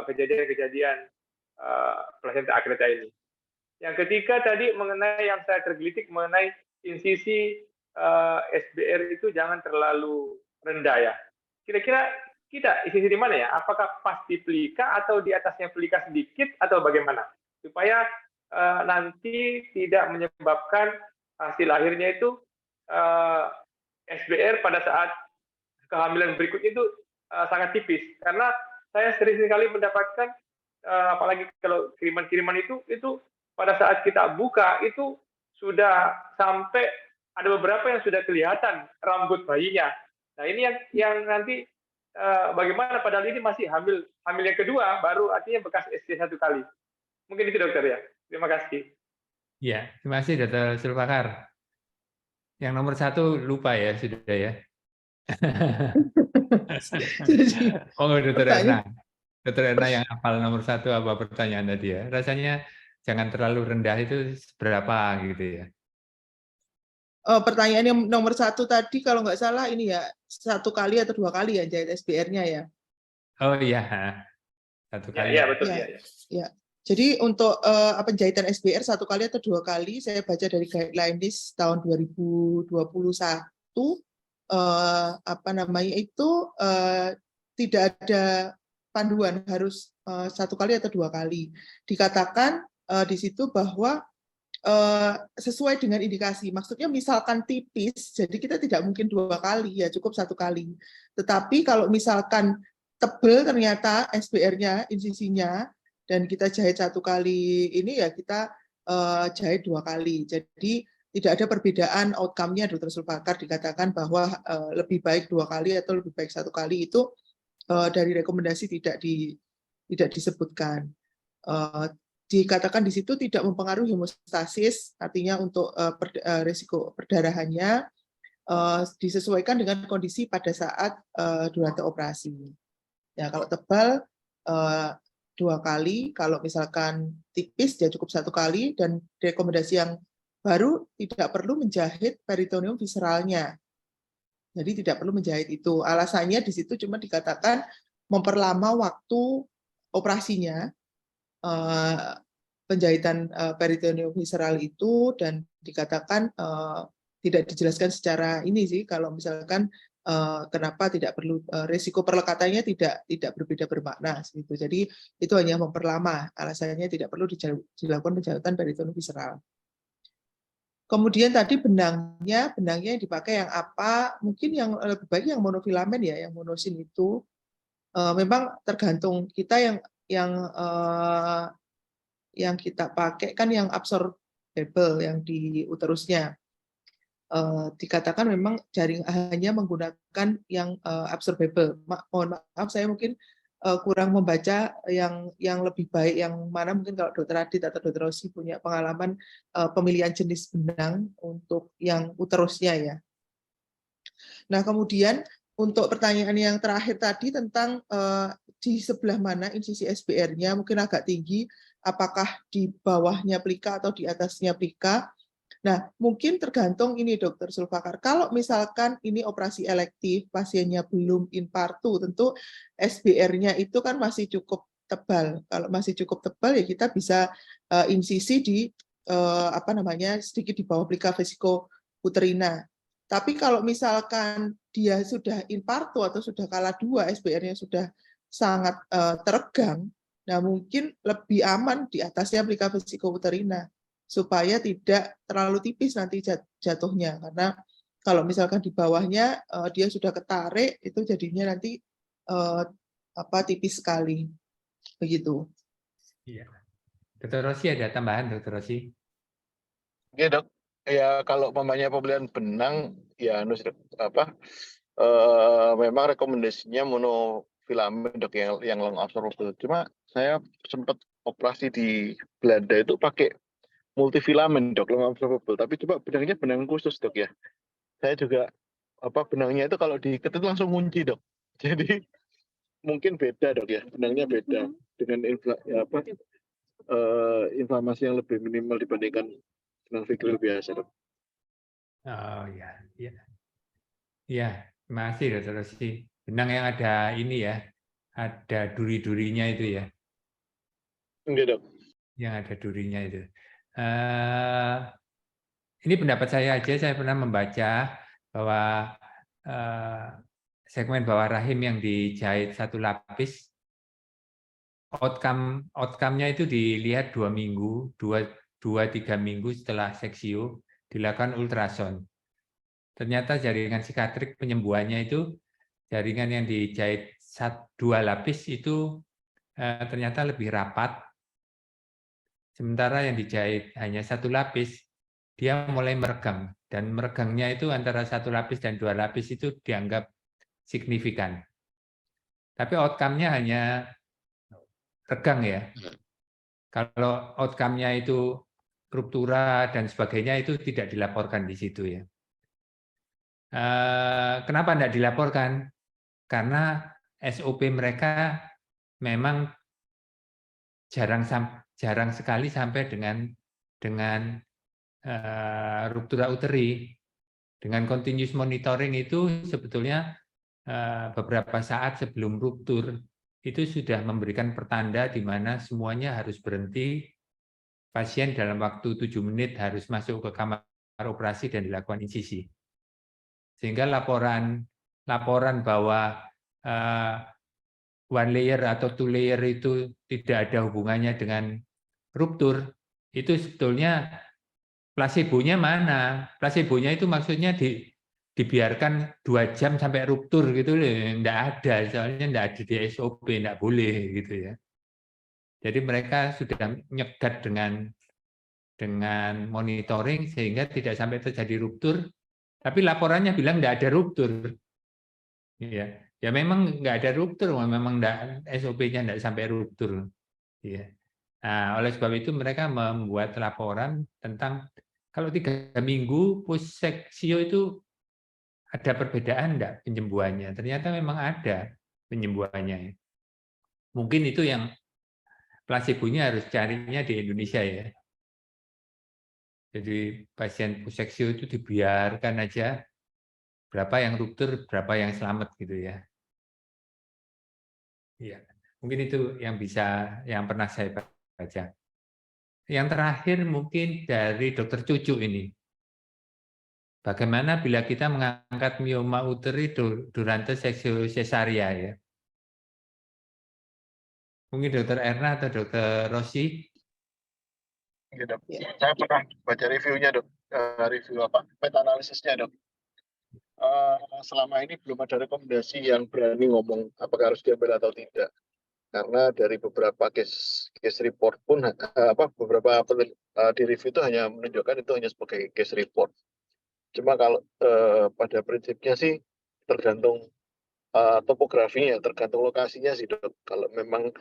kejadian-kejadian plasenta akrata ini? Yang ketiga tadi mengenai yang saya tergelitik mengenai insisi SBR itu jangan terlalu rendah ya. Kira-kira kita insisi di mana ya? Apakah pas di pelika atau di atasnya pelika sedikit atau bagaimana? Supaya nanti tidak menyebabkan hasil akhirnya itu SBR pada saat kehamilan berikutnya itu sangat tipis. Karena saya sering sekali mendapatkan apalagi kalau kiriman-kiriman itu pada saat kita buka itu sudah sampai ada beberapa yang sudah kelihatan rambut bayinya. Nah ini yang nanti bagaimana padahal ini masih hamil yang kedua baru artinya bekas SC 1 kali. Mungkin itu dokter ya. Terima kasih. Ya, terima kasih Dr. Sulfakar. Yang nomor 1 lupa ya sudah ya. Oh, Dr. Erna. Dr. Erna yang hafal nomor 1 apa pertanyaan tadi ya? Rasanya jangan terlalu rendah itu berapa gitu ya? Pertanyaan yang nomor 1 tadi kalau nggak salah ini ya 1 kali atau 2 kali ya jahit SBR-nya ya? Oh iya, 1 kali. Iya betul ya. Ya. Jadi untuk penjahitan SBR 1 kali atau 2 kali saya baca dari guideline list tahun 2021 tidak ada panduan harus 1 kali atau 2 kali. Dikatakan di situ bahwa sesuai dengan indikasi. Maksudnya misalkan tipis, jadi kita tidak mungkin 2 kali, ya cukup 1 kali. Tetapi kalau misalkan tebal ternyata SBR-nya, insisinya, dan kita jahit 1 kali ini ya kita jahit 2 kali. Jadi tidak ada perbedaan outcome-nya Dr. Sulfakar dikatakan bahwa lebih baik 2 kali atau lebih baik 1 kali itu dari rekomendasi tidak disebutkan. Dikatakan di situ tidak mempengaruhi hemostasis, artinya untuk risiko perdarahannya disesuaikan dengan kondisi pada saat durasi operasi. Ya, kalau tebal 2 kali, kalau misalkan tipis ya cukup 1 kali, dan rekomendasi yang baru tidak perlu menjahit peritoneum visceralnya. Jadi tidak perlu menjahit itu. Alasannya di situ cuma dikatakan memperlama waktu operasinya, penjahitan peritoneum visceral itu, dan dikatakan tidak dijelaskan secara ini sih kalau misalkan kenapa tidak perlu risiko perlekatannya tidak berbeda bermakna gitu. Jadi itu hanya memperlama, alasannya tidak perlu dilakukan penjahitan peritoneum visceral. Kemudian tadi benangnya yang dipakai yang apa? Mungkin yang lebih baik yang monofilamen ya, yang monosin itu memang tergantung kita yang kita pakai kan yang absorbable yang di uterusnya. Dikatakan memang jaring hanya menggunakan yang absorbable. Mohon maaf saya mungkin kurang membaca yang lebih baik yang mana, mungkin kalau Dr. Adit atau Dr. Rosi punya pengalaman pemilihan jenis benang untuk yang uterusnya ya. Nah kemudian untuk pertanyaan yang terakhir tadi tentang di sebelah mana insisi SBR-nya, mungkin agak tinggi, apakah di bawahnya plika atau di atasnya plika. Nah, mungkin tergantung ini Dr. Sulfakar. Kalau misalkan ini operasi elektif, pasiennya belum infartu, tentu SBR-nya itu kan masih cukup tebal. Kalau masih cukup tebal ya kita bisa insisi di sedikit di bawah plika vesicouterina. Tapi kalau misalkan dia sudah infartu atau sudah kala 2, SBR-nya sudah sangat teregang, nah mungkin lebih aman di atasnya plika vesicouterina, supaya tidak terlalu tipis nanti jatuhnya, karena kalau misalkan di bawahnya dia sudah ketarik itu jadinya nanti tipis sekali begitu. Iya. Dr. Rosi ada tambahan, Dr. Rosi? Oke dok, ya kalau pemilihan benang ya memang rekomendasinya monofilamen dok yang long absorbable. Cuma saya sempat operasi di Belanda itu pakai multifilamen dok, long absorbable, tapi coba benangnya benang khusus dok ya. saya juga benangnya itu kalau diikat itu langsung kunci, Dok. Jadi mungkin beda, Dok, ya. Benangnya beda dengan inflamasi yang lebih minimal dibandingkan benang fikril biasa, Dok. Oh ya, ya, ya. Terima kasih Dr. Rosi. Benang yang ada ini ya, ada duri-durinya itu ya, Enggak, Dok. yang ada durinya itu. Ini pendapat saya aja. Saya pernah membaca bahwa segmen bawah rahim yang dijahit satu lapis, outcome-nya itu dilihat 2 minggu, 2-3 minggu setelah seksio dilakukan ultrasound. Ternyata jaringan sikatrik penyembuhannya itu jaringan yang dijahit 2 lapis itu ternyata lebih rapat. Sementara yang dijahit hanya 1 lapis, dia mulai meregang, dan meregangnya itu antara 1 lapis dan 2 lapis itu dianggap signifikan. Tapi outcome-nya hanya regang ya. Kalau outcome-nya itu ruptura dan sebagainya itu tidak dilaporkan di situ ya. Kenapa tidak dilaporkan? Karena SOP mereka memang jarang sekali sampai dengan ruptura uteri. Dengan continuous monitoring itu sebetulnya beberapa saat sebelum ruptur itu sudah memberikan pertanda di mana semuanya harus berhenti, pasien dalam waktu 7 menit harus masuk ke kamar operasi dan dilakukan insisi. Sehingga laporan bahwa one layer atau two layer itu tidak ada hubungannya dengan ruptur, itu sebetulnya placebo-nya mana? Placebo-nya itu maksudnya dibiarkan 2 jam sampai ruptur gitu loh, enggak ada, soalnya enggak ada di SOP, enggak boleh gitu ya. Jadi mereka sudah nyegat dengan monitoring sehingga tidak sampai terjadi ruptur, tapi laporannya bilang enggak ada ruptur. Ya memang enggak ada ruptur, memang SOP-nya enggak sampai ruptur. Ya. Nah, oleh sebab itu mereka membuat laporan tentang kalau 3 minggu post seksio itu ada perbedaan enggak penyembuhannya? Ternyata memang ada penyembuhannya. Mungkin itu yang placebo-nya harus carinya di Indonesia ya. Jadi pasien post seksio itu dibiarkan aja, berapa yang ruptur, berapa yang selamat gitu ya. Iya, mungkin itu yang pernah saya baca. Yang terakhir mungkin dari Dr. Cucu ini. Bagaimana bila kita mengangkat mioma uteri durante seksio cesaria ya? Mungkin Dr. Erna atau Dr. Rosi? Ya, Dok. Saya pernah baca reviewnya, Dok. Review meta-analisisnya, Dok. Selama ini belum ada rekomendasi yang berani ngomong apakah harus diambil atau tidak. Karena dari beberapa case report pun beberapa di review itu hanya menunjukkan itu hanya sebagai case report. Cuma kalau pada prinsipnya sih tergantung topografinya, tergantung lokasinya sih, Dok. Kalau memang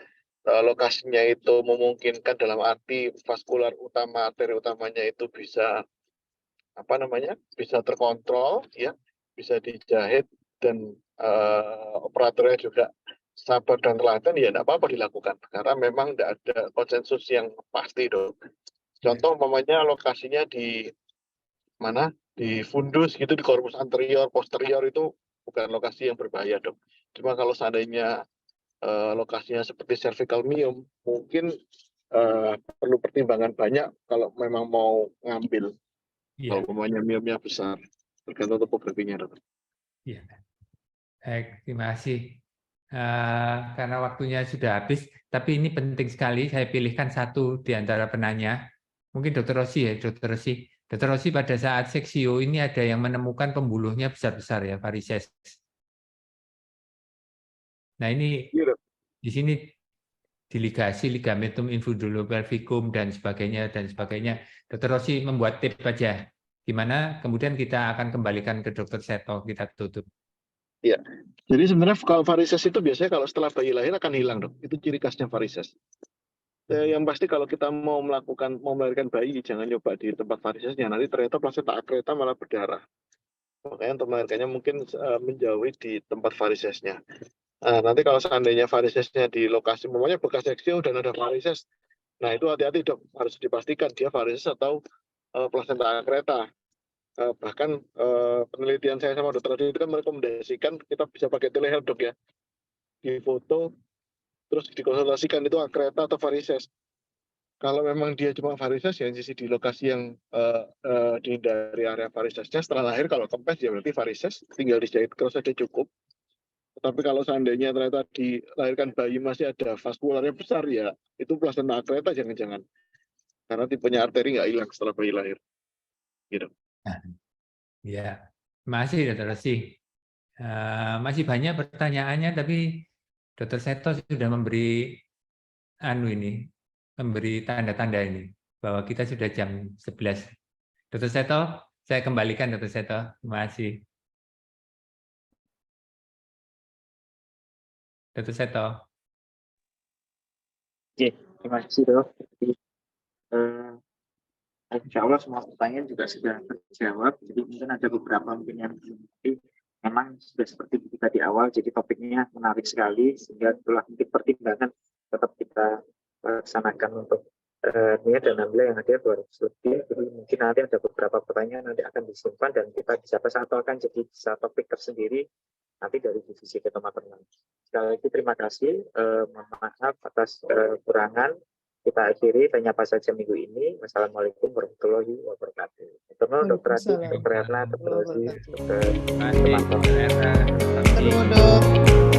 lokasinya itu memungkinkan dalam arti vaskular utama, arteri utamanya itu bisa bisa terkontrol ya, bisa dijahit dan operatornya juga sabar dan telaten, ya enggak apa-apa dilakukan karena memang enggak ada konsensus yang pasti, Dok. Contoh umpamanya lokasinya di mana? Di fundus gitu, di korpus anterior, posterior itu bukan lokasi yang berbahaya, Dok. Cuma kalau seandainya lokasinya seperti cervical myom, mungkin perlu pertimbangan banyak kalau memang mau ngambil. Iya. Kalau umpamanya myomnya besar, tergantung topografinya, Dok. Iya. Baik, terima kasih. Karena waktunya sudah habis, tapi ini penting sekali. Saya pilihkan satu di antara penanya. Mungkin Dr. Rosi ya, Dr. Rosi. Dr. Rosi pada saat seksio ini ada yang menemukan pembuluhnya besar-besar ya, varises. Nah ini Iya, Dok. di sini diligasi, ligamentum infundibulopelvicum dan sebagainya. Dr. Rosi membuat tip aja. Gimana? Kemudian kita akan kembalikan ke Dr. Seto, kita tutup. Iya. Jadi sebenarnya kalau varises itu biasanya kalau setelah bayi lahir akan hilang, Dok. Itu ciri khasnya varises. Yang pasti kalau kita mau melahirkan bayi, jangan nyoba di tempat varisesnya. Nanti ternyata plasenta akreta malah berdarah. Makanya untuk melahirkannya mungkin menjauhi di tempat varisesnya. Nanti kalau seandainya varisesnya di lokasi, namanya bekas seksio dan ada varises, nah itu hati-hati dok, harus dipastikan dia varises atau plasenta akreta. Bahkan penelitian saya sama dokter Adi itu kan merekomendasikan kita bisa pakai telehealth dok ya, di foto terus dikonsultasikan itu akreta atau varises. Kalau memang dia cuma varises ya sisi di lokasi yang dari area varisesnya, setelah lahir kalau kempes ya berarti varises, tinggal dijahit cross saja cukup. Tapi kalau seandainya ternyata dilahirkan bayi masih ada vaskularnya besar ya itu plasenta akreta jangan-jangan, karena tipenya arteri nggak hilang setelah bayi lahir. Gitu. Ya, masih Dr. Resi. Masih banyak pertanyaannya, tapi Dr. Seto sudah memberi memberi tanda-tanda ini bahwa kita sudah jam 11. Dr. Seto, saya kembalikan Dr. Seto. Terima kasih. Dr. Seto. Oke, terima kasih dok. Jadi, insya Allah semua pertanyaan juga sudah terjawab. Jadi mungkin ada beberapa mungkin yang memang sudah seperti kita di awal. Jadi topiknya menarik sekali sehingga itulah mungkin pertimbangan tetap kita laksanakan untuk Nia dan Amila yang hadir 200 lebih. Jadi mungkin nanti ada beberapa pertanyaan nanti akan disimpan dan kita bisa pesatukan jadi bisa topik tersendiri nanti dari divisi ketematernal. Sekali lagi terima kasih. Mohon maaf atas kekurangan. Kita akhiri tanya apa saja minggu ini. Wassalamualaikum warahmatullahi wabarakatuh. Dr. Adi, Dr. Erna, Dr. Rosi, Dr. Terima kasih, Dr. Erna. Dok.